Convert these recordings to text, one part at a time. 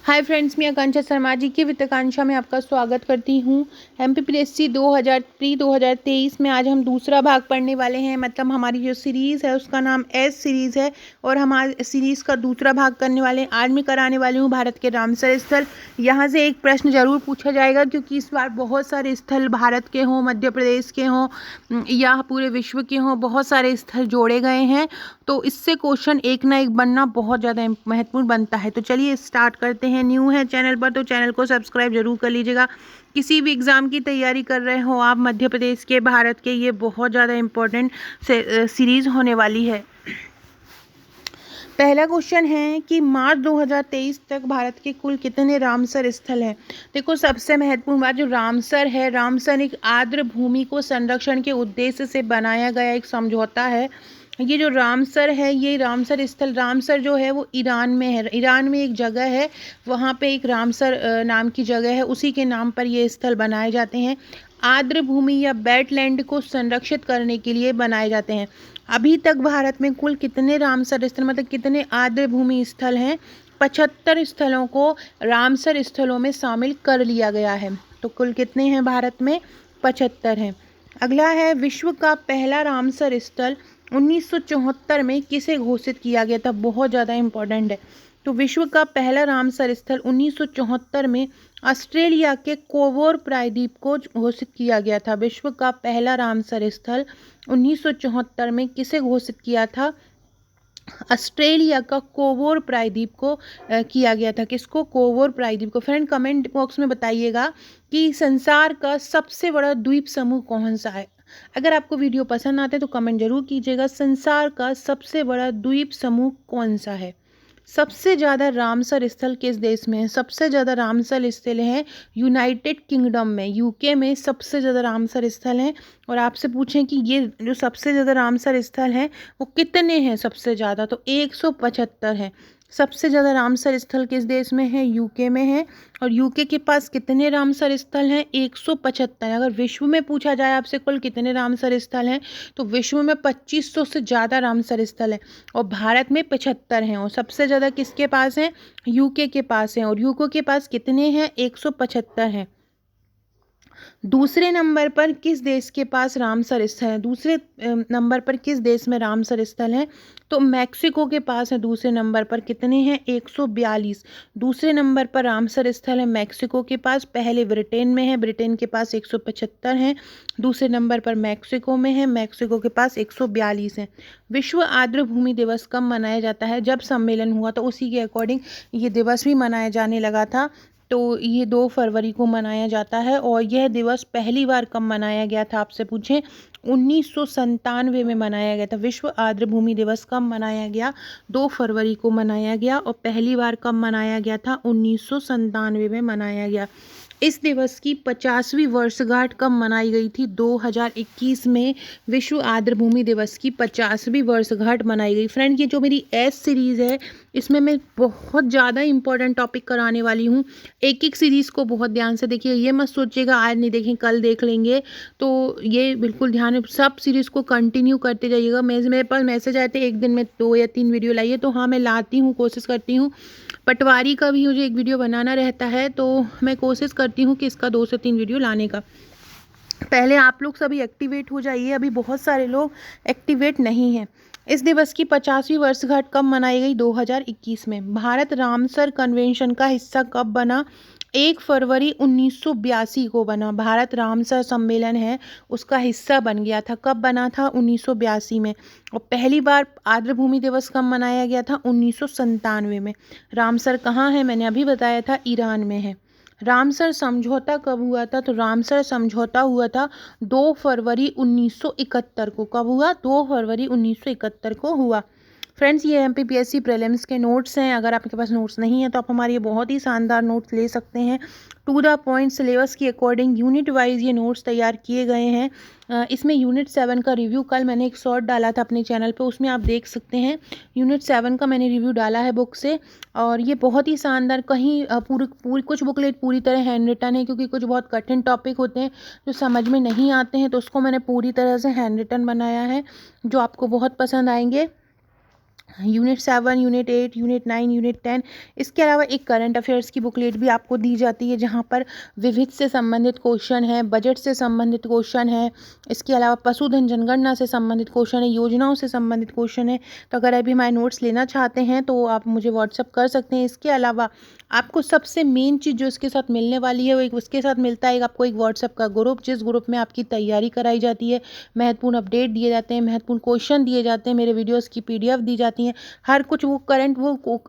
Hi friends, मैं आकांक्षा शर्मा जी की वित्ताकांक्षा में आपका स्वागत करती हूँ। एमपीपीएससी 2023 में आज हम दूसरा भाग पढ़ने वाले हैं। मतलब हमारी जो सीरीज़ है उसका नाम एस सीरीज़ है और हम आज सीरीज़ का दूसरा भाग करने वाले हैं। आज मैं कराने वाली हूँ भारत के रामसर स्थल। यहाँ से एक प्रश्न जरूर पूछा जाएगा क्योंकि इस बार बहुत सारे स्थल भारत के हों, मध्य प्रदेश के हों या पूरे विश्व के हों, बहुत सारे स्थल जोड़े गए हैं। तो इससे क्वेश्चन एक ना एक बनना बहुत ज़्यादा महत्वपूर्ण बनता है। तो चलिए स्टार्ट करते हैं। न्यू है चैनल पर तो चैनल को सब्सक्राइब जरूर कर लीजिएगा। किसी भी एग्ज़ाम की तैयारी कर रहे हो आप, मध्य प्रदेश के, भारत के, ये बहुत ज़्यादा इम्पोर्टेंट सीरीज़ होने वाली है। पहला क्वेश्चन है कि मार्च 2023 तक भारत के कुल कितने रामसर स्थल हैं। देखो, सबसे महत्वपूर्ण बात, जो रामसर है, रामसर एक आर्द्र भूमि को संरक्षण के उद्देश्य से बनाया गया एक समझौता है। ये जो रामसर है, ये रामसर स्थल, रामसर जो है वो ईरान में है। ईरान में एक जगह है, वहाँ पे एक रामसर नाम की जगह है, उसी के नाम पर ये स्थल बनाए जाते हैं। आर्द्र भूमि या वेटलैंड को संरक्षित करने के लिए बनाए जाते हैं। अभी तक भारत में कुल कितने रामसर स्थल, मतलब कितने आर्द्र भूमि स्थल हैं? 75 स्थलों को रामसर स्थलों में शामिल कर लिया गया है। तो कुल कितने हैं भारत में? 75 हैं। अगला है, विश्व का पहला रामसर स्थल 1974 में किसे घोषित किया गया था? बहुत ज़्यादा इम्पोर्टेंट है। तो विश्व का पहला रामसर स्थल 1974 में ऑस्ट्रेलिया के कोवोर प्रायद्वीप को घोषित किया गया था। विश्व का पहला रामसर स्थल 1974 में किसे घोषित किया था? ऑस्ट्रेलिया का कोवोर प्रायद्वीप को किया गया था। किसको? कोवोर प्रायद्वीप को। फ्रेंड, कमेंट बॉक्स में बताइएगा कि संसार का सबसे बड़ा द्वीप समूह कौन सा है। अगर आपको वीडियो पसंद आते तो कमेंट जरूर कीजिएगा। संसार का सबसे बड़ा द्वीप समूह कौन सा है? सबसे ज़्यादा रामसर स्थल किस देश में है? सबसे ज़्यादा रामसर स्थल है यूनाइटेड किंगडम में, यूके में सबसे ज़्यादा रामसर स्थल हैं। और आपसे पूछें कि ये जो सबसे ज़्यादा रामसर स्थल हैं वो कितने हैं सबसे ज़्यादा, तो 175 हैं। सबसे ज़्यादा रामसर स्थल किस देश में है? यूके में है। और यूके के पास कितने रामसर स्थल हैं? 175। अगर विश्व में पूछा जाए आपसे कुल कितने रामसर स्थल हैं, तो विश्व में 2500 से ज़्यादा रामसर स्थल हैं और भारत में 75 हैं। और सबसे ज़्यादा किसके पास हैं? यूके के पास हैं। और यूके के पास कितने हैं? 175 हैं। दूसरे नंबर पर किस देश के पास रामसर स्थल है? दूसरे नंबर पर किस देश में रामसर स्थल है? तो मैक्सिको के पास है। दूसरे नंबर पर कितने हैं? 142। दूसरे नंबर पर रामसर स्थल है मैक्सिको के पास। पहले ब्रिटेन में है, ब्रिटेन के पास 175 हैं। दूसरे नंबर पर मैक्सिको में है, मैक्सिको के पास 142 हैं। विश्व आर्द्र भूमि दिवस कब मनाया जाता है? जब सम्मेलन हुआ तो उसी के अकॉर्डिंग ये दिवस भी मनाया जाने लगा था। तो ये 2 फरवरी को मनाया जाता है। और यह दिवस पहली बार कब मनाया गया था आपसे पूछें? 1997 में मनाया गया था। विश्व आर्द्र भूमि दिवस कब मनाया गया? 2 फरवरी को मनाया गया। और पहली बार कब मनाया गया था? 1997 में मनाया गया। इस दिवस की 50वीं वर्षगांठ कब मनाई गई थी? 2021 में विश्व आर्द्र भूमि दिवस की 50वीं वर्षगांठ मनाई गई। फ्रेंड, ये जो मेरी एस सीरीज़ है इसमें मैं बहुत ज़्यादा इंपॉर्टेंट टॉपिक कराने वाली हूँ। एक एक सीरीज़ को बहुत ध्यान से देखिए। ये मत सोचिएगा आज नहीं देखें कल देख लेंगे, तो ये बिल्कुल ध्यान है। सब सीरीज़ को कंटिन्यू करते जाइएगा। मेरे पास मैसेज आए थे एक दिन में 2 या 3 वीडियो लाइए, तो हाँ मैं लाती हूँ, कोशिश करती हूँ। पटवारी का भी मुझे एक वीडियो बनाना रहता है, तो मैं कोशिश करती हूँ कि इसका 2 से 3 वीडियो लाने का। पहले आप लोग सभी एक्टिवेट हो जाइए, अभी बहुत सारे लोग एक्टिवेट नहीं हैं। इस दिवस की 50वीं वर्षगांठ कब मनाई गई? 2021 में। भारत रामसर कन्वेंशन का हिस्सा कब बना? 1 फरवरी 1982 को बना। भारत रामसर सम्मेलन है उसका हिस्सा बन गया था। कब बना था? 1982 में। और पहली बार आर्द्र भूमि दिवस कब मनाया गया था? 1997 में। रामसर कहाँ है? मैंने अभी बताया था, ईरान में है। रामसर समझौता कब हुआ था? तो रामसर समझौता हुआ था 2 फरवरी 1971 को। कब हुआ? 2 फरवरी 1971 को हुआ। फ्रेंड्स, ये एमपीपीएससी प्रीलिम्स के नोट्स हैं। अगर आपके पास नोट्स नहीं है तो आप हमारे ये बहुत ही शानदार नोट्स ले सकते हैं। टू द पॉइंट सिलेबस के अकॉर्डिंग यूनिट वाइज ये नोट्स तैयार किए गए हैं। इसमें यूनिट 7 का रिव्यू कल मैंने एक शॉर्ट डाला था अपने चैनल पे, उसमें आप देख सकते हैं। यूनिट 7 का मैंने रिव्यू डाला है बुक से। और ये बहुत ही शानदार, कहीं पूरी कुछ बुकलेट पूरी तरह हैंड रिटन है क्योंकि कुछ बहुत कठिन टॉपिक होते हैं जो समझ में नहीं आते हैं, तो उसको मैंने पूरी तरह से हैंड रिटन बनाया है जो आपको बहुत पसंद आएंगे। Unit 7, unit 8, unit 9, unit 10। इसके अलावा एक करंट अफेयर्स की बुकलेट भी आपको दी जाती है, जहाँ पर विविध से संबंधित क्वेश्चन है, बजट से संबंधित क्वेश्चन है। इसके अलावा पशुधन जनगणना से संबंधित क्वेश्चन है, योजनाओं से संबंधित क्वेश्चन है। तो अगर अभी हमारे नोट्स लेना चाहते हैं तो आप मुझे व्हाट्सअप कर सकते हैं। इसके अलावा आपको सबसे मेन चीज़ जो इसके साथ मिलने वाली है, वो एक उसके साथ मिलता है आपको एक व्हाट्सअप का ग्रुप, जिस ग्रुप में आपकी तैयारी कराई जाती है, महत्वपूर्ण अपडेट दिए जाते हैं, महत्वपूर्ण क्वेश्चन दिए जाते हैं, मेरे वीडियोज़ की PDF दी जाती हैं, हर कुछ वो करंट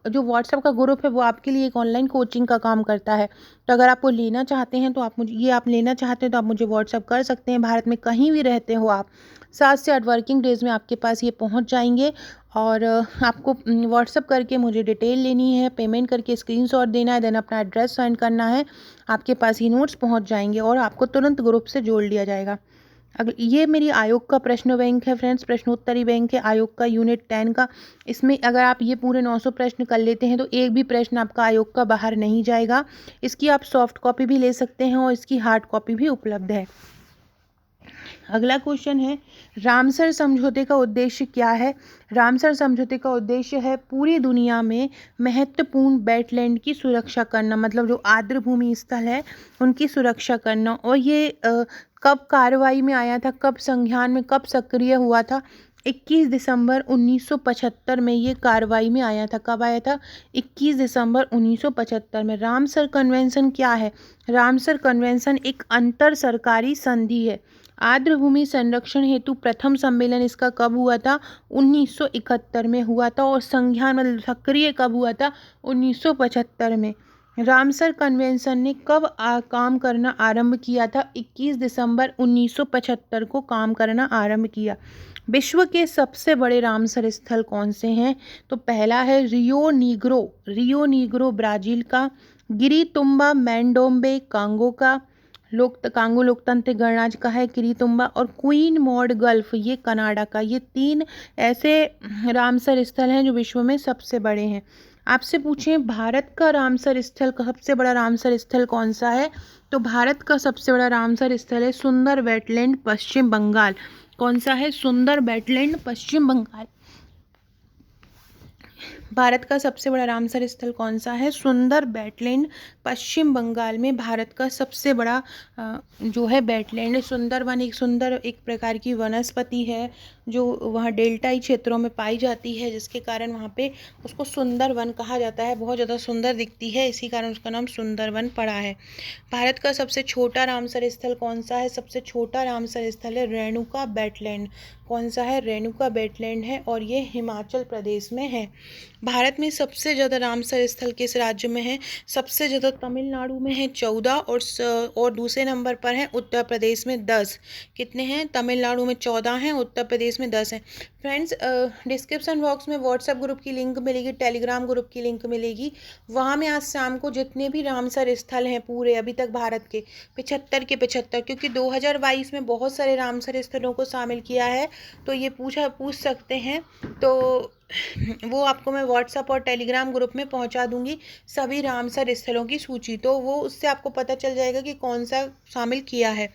जो व्हाट्सएप का ग्रुप है वो आपके लिए एक ऑनलाइन कोचिंग का काम करता है। तो अगर आपको लेना चाहते हैं तो आप लेना चाहते हैं तो आप मुझे व्हाट्सएप कर सकते हैं। भारत में कहीं भी रहते हो आप, 7 से 8 वर्किंग डेज़ में आपके पास ये पहुंच जाएंगे। और आपको व्हाट्सएप करके मुझे डिटेल लेनी है, पेमेंट करके स्क्रीनशॉट देना है, देन अपना एड्रेस सेंड करना है, आपके पास ये नोट्स पहुंच जाएंगे और आपको तुरंत ग्रुप से जोड़ लिया जाएगा। अगर ये मेरी आयोग का प्रश्न बैंक है फ्रेंड्स, प्रश्नोत्तरी बैंक है आयोग का, यूनिट 10 का। इसमें अगर आप ये पूरे 900 प्रश्न कर लेते हैं तो एक भी प्रश्न आपका आयोग का बाहर नहीं जाएगा। इसकी आप सॉफ्ट कॉपी भी ले सकते हैं और इसकी हार्ड कॉपी भी उपलब्ध है। अगला क्वेश्चन है, रामसर समझौते का उद्देश्य क्या है? रामसर समझौते का उद्देश्य है पूरी दुनिया में महत्वपूर्ण वेटलैंड की सुरक्षा करना, मतलब जो आर्द्र भूमि स्थल है उनकी सुरक्षा करना। और ये कब कार्रवाई में आया था, कब संज्ञान में, कब सक्रिय हुआ था? 21 दिसंबर 1975 में ये कार्रवाई में आया था। कब आया था? 21 दिसंबर 1975 में। रामसर कन्वेंशन क्या है? रामसर कन्वेंशन एक अंतर सरकारी संधि है। आर्द्र भूमि संरक्षण हेतु प्रथम सम्मेलन इसका कब हुआ था? 1971 में हुआ था। और संज्ञान मतलब सक्रिय कब हुआ था? 1975 में। रामसर कन्वेंशन ने कब काम करना आरंभ किया था? 21 दिसंबर 1975 को काम करना आरंभ किया। विश्व के सबसे बड़े रामसर स्थल कौन से हैं? तो पहला है रियो नीग्रो ब्राज़ील का, गिरितुम्बा मैंडोम्बे कांगो का, कांगो लोकतंत्र गणराज्य का है किरीतुम्बा, और क्वीन मॉड गल्फ ये कनाडा का। ये 3 ऐसे रामसर स्थल हैं जो विश्व में सबसे बड़े हैं। आपसे पूछें भारत का रामसर स्थल, सबसे बड़ा रामसर स्थल कौन सा है? तो भारत का सबसे बड़ा रामसर स्थल है सुंदर वेटलैंड, पश्चिम बंगाल। कौन सा है? सुंदर वेटलैंड, पश्चिम बंगाल। भारत का सबसे बड़ा रामसर स्थल कौन सा है? सुंदर वेटलैंड, पश्चिम बंगाल में भारत का सबसे बड़ा जो है वेटलैंड है। सुंदरवन एक प्रकार की वनस्पति है जो वहाँ डेल्टाई क्षेत्रों में पाई जाती है, जिसके कारण वहाँ पे उसको सुंदरवन कहा जाता है। बहुत ज़्यादा सुंदर दिखती है, इसी कारण उसका नाम सुंदरवन पड़ा है। भारत का सबसे छोटा रामसर स्थल कौन सा है? सबसे छोटा रामसर स्थल है रेणुका वेटलैंड। कौन सा है? रेणुका वेटलैंड है और ये हिमाचल प्रदेश में है। भारत में सबसे ज़्यादा रामसर स्थल किस राज्य में है? सबसे ज़्यादा तमिलनाडु में है 14, और दूसरे नंबर पर है उत्तर प्रदेश में 10। कितने हैं? तमिलनाडु में 14 हैं, उत्तर प्रदेश में 10 हैं। फ्रेंड्स, डिस्क्रिप्शन बॉक्स में व्हाट्सएप ग्रुप की लिंक मिलेगी, टेलीग्राम ग्रुप की लिंक मिलेगी। वहाँ में आज शाम को जितने भी रामसर स्थल हैं पूरे अभी तक भारत के 75 के 75, क्योंकि 2022 में बहुत सारे रामसर स्थलों को शामिल किया है, तो ये पूछ सकते हैं। तो वो आपको मैं व्हाट्सएप और टेलीग्राम ग्रुप में पहुंचा दूंगी सभी रामसर स्थलों की सूची, तो वो उससे आपको पता चल जाएगा कि कौन सा शामिल किया है।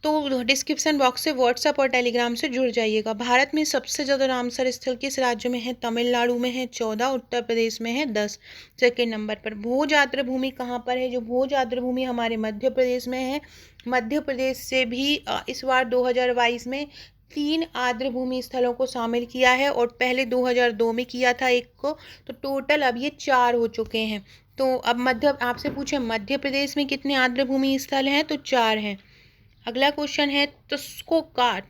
तो डिस्क्रिप्शन बॉक्स से व्हाट्सएप और टेलीग्राम से जुड़ जाइएगा। भारत में सबसे ज़्यादा रामसर स्थल किस राज्य में है? तमिलनाडु में है 14, उत्तर प्रदेश में है 10। सेकेंड नंबर पर भोज आर्द्र भूमि कहाँ पर है? जो भोज आर्द्र भूमि हमारे मध्य प्रदेश में है। मध्य प्रदेश से भी इस बार 2022 में 3 आर्द्र भूमि स्थलों को शामिल किया है, और पहले 2002 में किया था एक को, तो टोटल अब ये 4 हो चुके हैं। तो अब आपसे पूछे मध्य प्रदेश में कितने आर्द्र भूमि स्थल हैं? तो 4 हैं। अगला क्वेश्चन है तुस्कोकार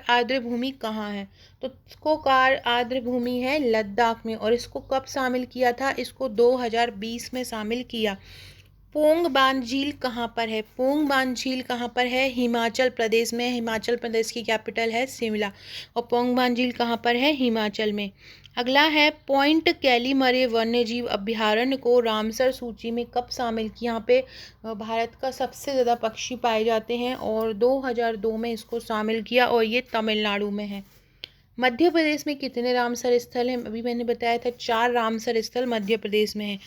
आर्द्र भूमि कहाँ है? तो तुस्कोकार आर्द्र भूमि है लद्दाख में, और इसको कब शामिल किया था? इसको 2020 में शामिल किया। पोंग बांध झील कहाँ पर है? पोंग बांध झील कहाँ पर है? हिमाचल प्रदेश में। हिमाचल प्रदेश की कैपिटल है शिमला। और पोंग बांध झील कहाँ पर है? हिमाचल में। अगला है पॉइंट कैलीमरे वन्यजीव अभ्यारण्य को रामसर सूची में कब शामिल किया? यहाँ पे भारत का सबसे ज़्यादा पक्षी पाए जाते हैं, और 2002 में इसको शामिल किया, और ये तमिलनाडु में है। मध्य प्रदेश में कितने रामसर स्थल हैं? अभी मैंने बताया था 4 रामसर स्थल मध्य प्रदेश में है।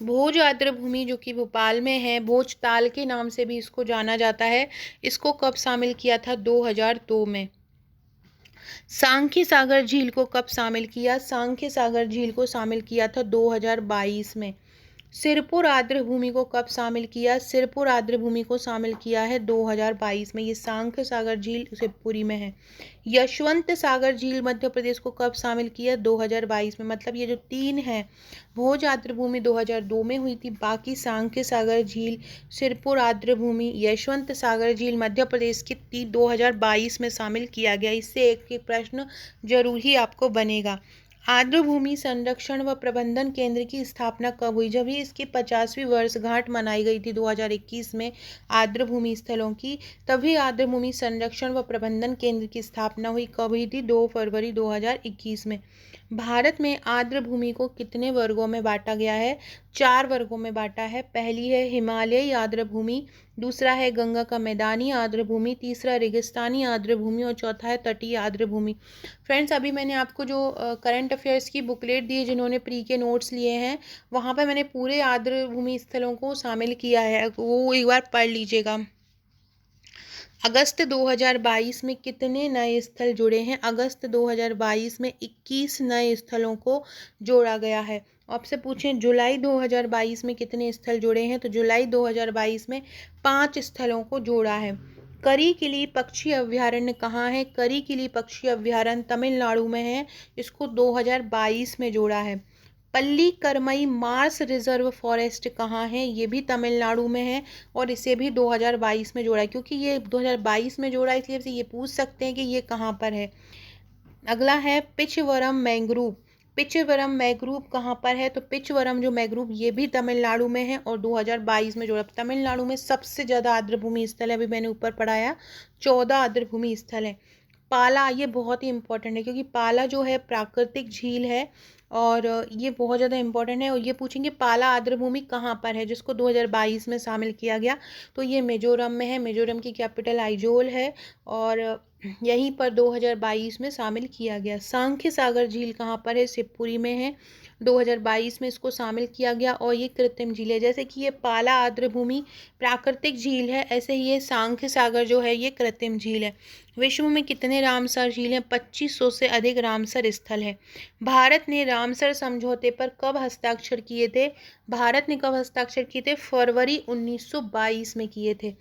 भोज आर्द्र भूमि जो कि भोपाल में है, भोज ताल के नाम से भी इसको जाना जाता है, इसको कब शामिल किया था? 2002 में। सांख्य सागर झील को कब शामिल किया? सांख्य सागर झील को शामिल किया था 2022 में। सिरपुर आर्द्रभूमि को कब शामिल किया? सिरपुर आर्द्रभूमि को शामिल किया है 2022 में। ये सांख्य सागर झील शिवपुरी में है। यशवंत सागर झील मध्य प्रदेश को कब शामिल किया? 2022 में। मतलब ये जो तीन है, भोज आर्द्रभूमि 2002 में हुई थी, बाकी सांख्य सागर झील, सिरपुर आर्द्रभूमि, यशवंत सागर झील मध्य प्रदेश की 2022 में शामिल किया गया। इससे एक एक प्रश्न जरूर ही आपको बनेगा। आर्द्रभूमि संरक्षण व प्रबंधन केंद्र की स्थापना कब हुई? जब ही इसकी 50वीं वर्षगांठ मनाई गई थी 2021 में आर्द्रभूमि स्थलों की, तभी आर्द्रभूमि संरक्षण व प्रबंधन केंद्र की स्थापना हुई। कब हुई थी? 2 फरवरी 2021 में। भारत में आर्द्रभूमि को कितने वर्गों में बांटा गया है? 4 वर्गों में बांटा है। पहली है हिमालयी आर्द्रभूमि, दूसरा है गंगा का मैदानी आर्द्रभूमि, तीसरा रेगिस्तानी आर्द्रभूमि और चौथा है तटीय आर्द्रभूमि। फ्रेंड्स, अभी मैंने आपको जो करंट अफेयर्स की बुकलेट दी है, जिन्होंने प्री के नोट्स लिए हैं, वहाँ पर मैंने पूरे आर्द्रभूमि स्थलों को शामिल किया है, वो एक बार पढ़ लीजिएगा। अगस्त 2022 में कितने नए स्थल जुड़े हैं? अगस्त 2022 में 21 नए स्थलों को जोड़ा गया है। आपसे पूछें जुलाई 2022 में कितने स्थल जुड़े हैं, तो जुलाई 2022 में 5 स्थलों को जोड़ा है। करिकिली पक्षी अभ्यारण्य कहाँ है? करिकिली पक्षी अभ्यारण्य तमिलनाडु में है। इसको 2022 में जोड़ा है। पल्लीकरमई मार्स रिजर्व फॉरेस्ट कहाँ है? ये भी तमिलनाडु में है और इसे भी 2022 में जोड़ा है। क्योंकि ये 2022 में जोड़ा है, इसलिए आपसे ये पूछ सकते हैं कि ये कहाँ पर है। अगला है पिचवरम मैंग्रोव। पिचवरम मैंग्रोव कहाँ पर है? तो पिचवरम जो मैंग्रोव, ये भी तमिलनाडु में है और 2022 में जोड़ा। तमिलनाडु में सबसे ज़्यादा आर्द्रभूमि स्थल है, अभी मैंने ऊपर पढ़ाया, 14 आर्द्रभूमि स्थल है। पाला, ये बहुत ही इंपॉर्टेंट है क्योंकि पाला जो है प्राकृतिक झील है और ये बहुत ज़्यादा इंपॉर्टेंट है। और ये पूछेंगे पाला आर्द्रभूमि कहाँ पर है, जिसको 2022 में शामिल किया गया, तो ये मिजोरम में है। मिजोरम की कैपिटल आइजोल है और यहीं पर 2022 में शामिल किया गया। सांख्य सागर झील कहाँ पर है? शिवपुरी में है। 2022 में इसको शामिल किया गया और ये कृत्रिम झील है। जैसे कि ये पाला आर्द्रभूमि प्राकृतिक झील है, ऐसे ही ये सांख्य सागर जो है ये कृत्रिम झील है। विश्व में कितने रामसर झील हैं? 2500 से अधिक रामसर स्थल है। भारत ने रामसर समझौते पर कब हस्ताक्षर किए थे? भारत ने कब हस्ताक्षर किए थे? फरवरी 1922 में किए थे।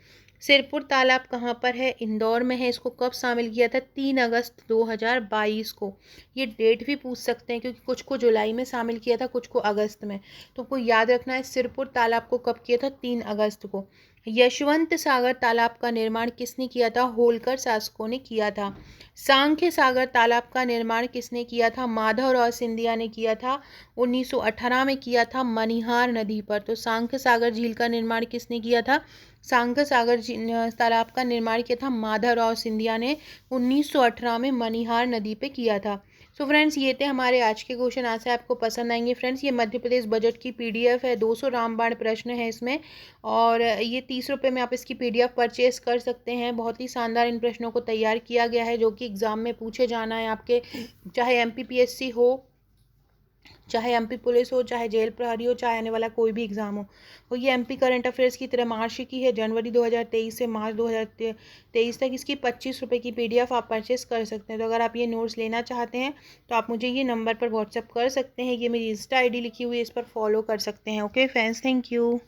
सिरपुर तालाब कहाँ पर है? इंदौर में है। इसको कब शामिल किया था? 3 अगस्त 2022 को। ये डेट भी पूछ सकते हैं क्योंकि कुछ को जुलाई में शामिल किया था, कुछ को अगस्त में, तो आपको याद रखना है सिरपुर तालाब को कब किया था? 3 अगस्त को। यशवंत सागर तालाब का निर्माण किसने किया था? होलकर शासकों ने किया था। सांख्य सागर तालाब का निर्माण किसने किया था? माधवराव सिंधिया ने किया था। 1918 में किया था मनिहार नदी पर। तो सांख्य सागर झील का निर्माण किसने किया था? सांख्य सागर तालाब का निर्माण किया था माधवराव सिंधिया ने 1918 में मनिहार नदी पे किया था। सो फ्रेंड्स, ये थे हमारे आज के क्वेश्चन। आशा आपको पसंद आएंगे। फ्रेंड्स, ये मध्य प्रदेश बजट की पीडीएफ है, 200 रामबाण प्रश्न है इसमें और ये 30 रुपये में आप इसकी पीडीएफ परचेस कर सकते हैं। बहुत ही शानदार इन प्रश्नों को तैयार किया गया है जो कि एग्ज़ाम में पूछे जाना है आपके, चाहे एमपीपीएससी हो, चाहे एमपी पुलिस हो, चाहे जेल प्रहरी हो, चाहे आने वाला कोई भी एग्ज़ाम हो। और ये एमपी करंट अफेयर्स की तरह मार्च की है, जनवरी 2023 से मार्च 2023 तक। इसकी 25 रुपये की पीडीएफ आप परचेस कर सकते हैं। तो अगर आप ये नोट्स लेना चाहते हैं तो आप मुझे ये नंबर पर व्हाट्सअप कर सकते हैं। ये मेरी इंस्टा आईडी लिखी हुई है, इस पर फॉलो कर सकते हैं। Okay friends, thank you.